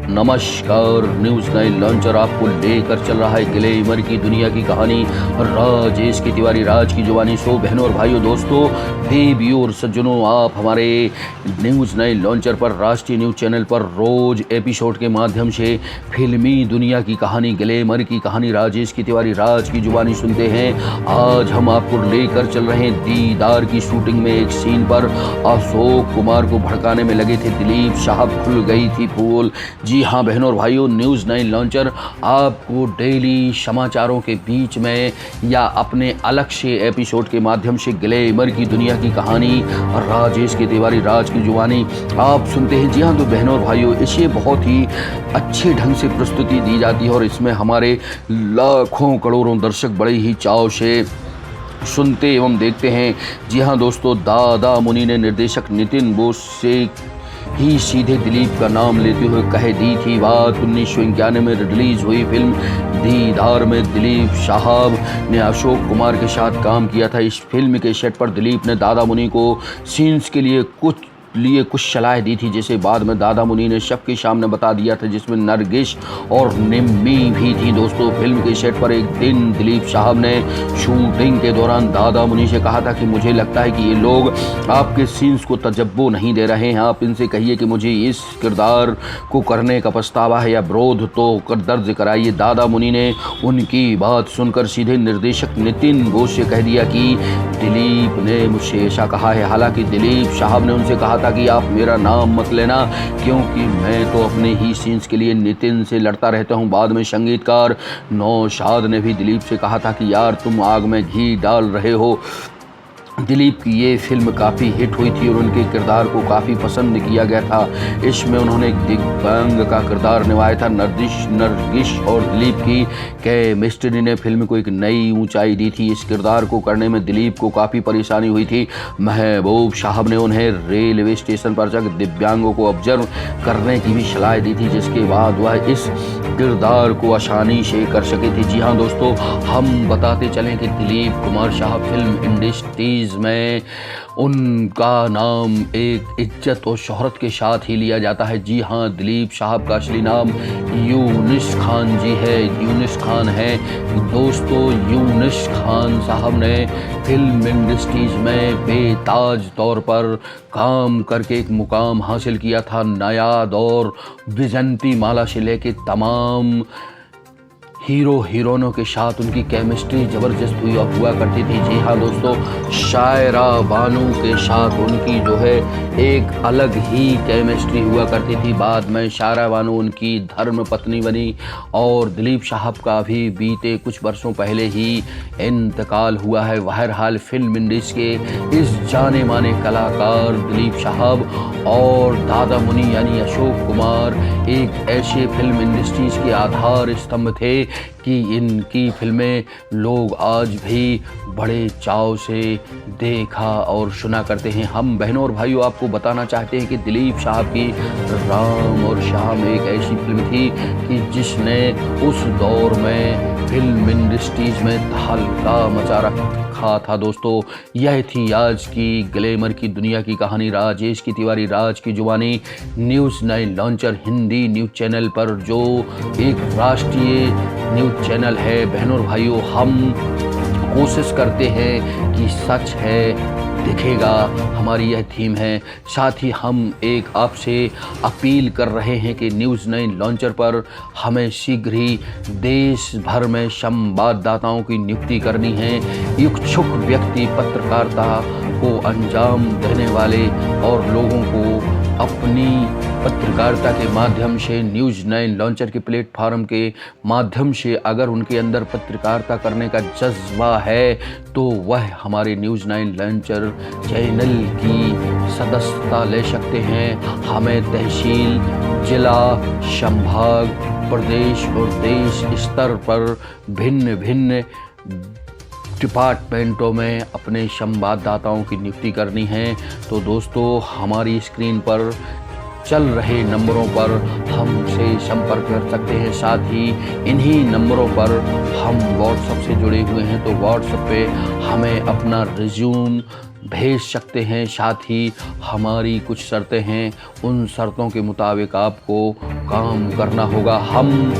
नमस्कार। News 9 launcher आपको लेकर चल रहा है ग्लैमर की दुनिया की कहानी राजेश की तिवारी राज की जुबानी। सो बहनों और भाइयों, दोस्तों, देवियों और सज्जनों, आप हमारे न्यूज़ 9 लॉन्चर पर राष्ट्रीय न्यूज़ चैनल पर रोज एपिसोड के माध्यम से फिल्मी दुनिया की कहानी, ग्लैमर की कहानी राजेश की तिवारी राज की जुबानी सुनते हैं। आज हम आपको लेकर चल रहे हैं दीदार की शूटिंग में एक सीन पर अशोक कुमार को भड़काने में लगे थे दिलीप साहब। खुल गई थी पोल। जी हाँ बहनों और भाइयों, न्यूज़ 9 लॉन्चर आपको डेली समाचारों के बीच में या अपने अलग से एपिसोड के माध्यम से ग्लैमर की दुनिया की कहानी राजेश की तिवारी राज की जुबानी आप सुनते हैं। जी हाँ तो बहनों और भाइयों, इसे बहुत ही अच्छे ढंग से प्रस्तुति दी जाती है और इसमें हमारे लाखों करोड़ों दर्शक बड़े ही चाव से सुनते एवं देखते हैं। जी हाँ दोस्तों, दादा मुनि ने निर्देशक नितिन बोस से ही सीधे दिलीप का नाम लेते हुए कह दी थी बात। 1991 में रिलीज हुई फिल्म दीदार में दिलीप साहब ने अशोक कुमार के साथ काम किया था। इस फिल्म के सेट पर दिलीप ने दादा मुनि को सीन्स के लिए कुछ सलाह दी थी, जिसे बाद में दादा मुनि ने सबके सामने बता दिया था, जिसमें नरगिस और निम्मी भी थी। दोस्तों, फिल्म के सेट पर एक दिन दिलीप साहब ने शूटिंग के दौरान दादा मुनि से कहा था कि मुझे लगता है कि ये लोग आपके सीन्स को तजब्बो नहीं दे रहे हैं, आप इनसे कहिए कि मुझे इस किरदार को करने का पछतावा है या विरोध तो कर दर्ज कराइए। दादा मुनि ने उनकी बात सुनकर सीधे निर्देशक नितिन बोस से कह दिया कि दिलीप ने मुझसे ऐसा कहा है। हालांकि दिलीप साहब ने उनसे कहा था कि आप मेरा नाम मत लेना, क्योंकि मैं तो अपने ही सीन्स के लिए नितिन से लड़ता रहता हूं। बाद में संगीतकार नौशाद ने भी दिलीप से कहा था कि यार तुम आग में घी डाल रहे हो। दिलीप की ये फिल्म काफ़ी हिट हुई थी और उनके किरदार को काफ़ी पसंद किया गया था। इसमें उन्होंने एक दिव्यांग का किरदार निभाया था। नरगिस और दिलीप की केमिस्ट्री ने फिल्म को एक नई ऊंचाई दी थी। इस किरदार को करने में दिलीप को काफ़ी परेशानी हुई थी। महबूब साहब ने उन्हें रेलवे स्टेशन पर जाकर दिव्यांगों को ऑब्जर्व करने की भी सलाह दी थी, जिसके बाद वह इस किरदार को आसानी से कर सके थे। जी हाँ दोस्तों, हम बताते चलें कि दिलीप कुमार साहब फिल्म इंडस्ट्रीज में उनका नाम एक इज्जत और शोहरत के साथ ही लिया जाता है। जी हाँ, दिलीप साहब का असली नाम यूनिस खान जी है, यूनिस खान है। दोस्तों, यूनिस खान साहब ने फिल्म इंडस्ट्रीज में बेताज तौर पर काम करके एक मुकाम हासिल किया था। नया दौर विजंती माला से लेके तमाम हीरो हीरोइनों के साथ उनकी केमिस्ट्री ज़बरदस्त हुआ करती थी। जी हाँ दोस्तों, शायरा बानू के साथ उनकी जो है एक अलग ही केमिस्ट्री हुआ करती थी। बाद में शायरा बानू उनकी धर्म पत्नी बनी और दिलीप साहब का भी बीते कुछ वर्षों पहले ही इंतकाल हुआ है। बहरहाल फिल्म इंडस्ट्री के इस जाने माने कलाकार दिलीप साहब और दादा मुनि यानी अशोक कुमार एक ऐसे फिल्म इंडस्ट्रीज के आधार स्तंभ थे कि इनकी फिल्में लोग आज भी बड़े चाव से देखा और सुना करते हैं। हम बहनों और भाइयों आपको बताना चाहते हैं कि दिलीप साहब की राम और श्याम एक ऐसी फिल्म थी कि जिसने उस दौर में फिल्म इंडस्ट्रीज में हल्का मचा रखा था। दोस्तों, यह थी आज की ग्लैमर की दुनिया की कहानी राजेश की तिवारी राज की जुबानी। News 9 launcher Hindi news channel पर, जो एक राष्ट्रीय न्यूज़ चैनल है। बहनों और भाइयों, हम कोशिश करते हैं कि सच है दिखेगा, हमारी यह थीम है। साथ ही हम एक आपसे अपील कर रहे हैं कि न्यूज़ 9 लॉन्चर पर हमें शीघ्र ही देश भर में संवाददाताओं की नियुक्ति करनी है। इच्छुक व्यक्ति पत्रकारिता को अंजाम देने वाले और लोगों को अपनी पत्रकारिता के माध्यम से न्यूज़ 9 लॉन्चर के प्लेटफार्म के माध्यम से अगर उनके अंदर पत्रकारिता करने का जज्बा है तो वह हमारे न्यूज़ 9 लॉन्चर चैनल की सदस्यता ले सकते हैं। हमें तहसील, जिला, संभाग, प्रदेश और देश स्तर पर भिन्न भिन्न डिपार्टमेंटों में अपने संवाददाताओं की नियुक्ति करनी है। तो दोस्तों, हमारी स्क्रीन पर चल रहे नंबरों पर हमसे संपर्क कर सकते हैं। साथ ही इन्हीं नंबरों पर हम व्हाट्सएप से जुड़े हुए हैं, तो व्हाट्सएप पे हमें अपना रिज्यूम भेज सकते हैं। साथ ही हमारी कुछ शर्तें हैं, उन शर्तों के मुताबिक आपको काम करना होगा। हम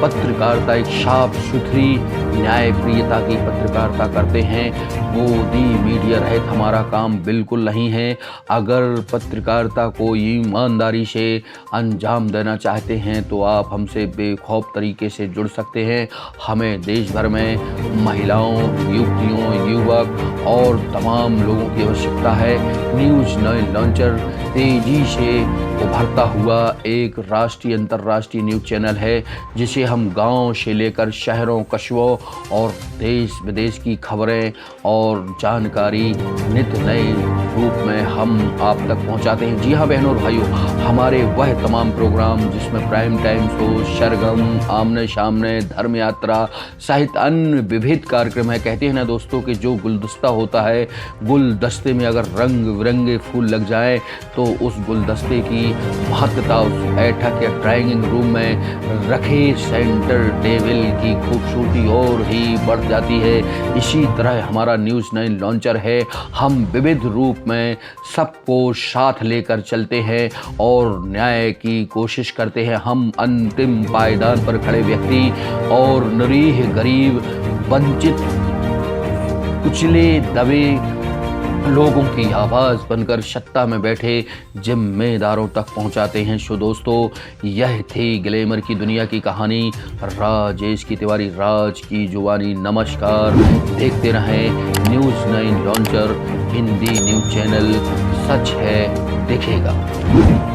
पत्रकारिता एक साफ सुथरी न्यायप्रियता की पत्रकारिता करते हैं। गोदी मीडिया रहित हमारा काम बिल्कुल नहीं है। अगर पत्रकारिता को ईमानदारी से अंजाम देना चाहते हैं तो आप हमसे बेखौफ तरीके से जुड़ सकते हैं। हमें देश भर में महिलाओं, युवतियों, युवक और तमाम लोगों की आवश्यकता है। न्यूज़ 9 लॉन्चर तेजी से उभरता हुआ एक राष्ट्रीय अंतर्राष्ट्रीय न्यूज़ चैनल है, जिसे हम गांव से लेकर शहरों, कस्बों और देश विदेश की खबरें और जानकारी नित्य नए रूप में हम आप तक पहुंचाते हैं। जी हाँ बहनों और भाइयों, हमारे वह तमाम प्रोग्राम जिसमें प्राइम टाइम शो, सरगम, आमने सामने, धर्म यात्रा सहित अन्य विविध कार्यक्रम है। कहते हैं ना दोस्तों कि जो गुलदस्ता होता है, गुलदस्ते में अगर रंग बिरंगे फूल लग जाएं तो उस गुलदस्ते की महत्ता उस बैठक या ड्राइंग रूम में रखे सेंटर टेबल की खूबसूरती और ही बढ़ जाती है। इसी तरह हमारा न्यूज़ 9 लॉन्चर है। हम विविध रूप में सबको साथ लेकर चलते हैं और न्याय की कोशिश करते हैं। हम अंतिम पायदान पर खड़े व्यक्ति और निरीह, गरीब, वंचित, कुचले दबे लोगों की आवाज़ बनकर सत्ता में बैठे जिम्मेदारों तक पहुंचाते हैं। सो दोस्तों, यह थी ग्लैमर की दुनिया की कहानी, राजेश की तिवारी, राज की जुबानी। नमस्कार, देखते रहें news 9 launcher Hindi news channel. सच है दिखेगा।